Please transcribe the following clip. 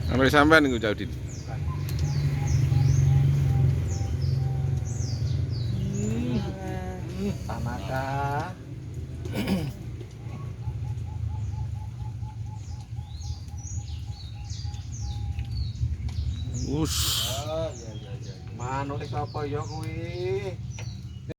Sampai sampean niku Cak Udin. Tanaka. Us. Manuk iki apa ya kuwi?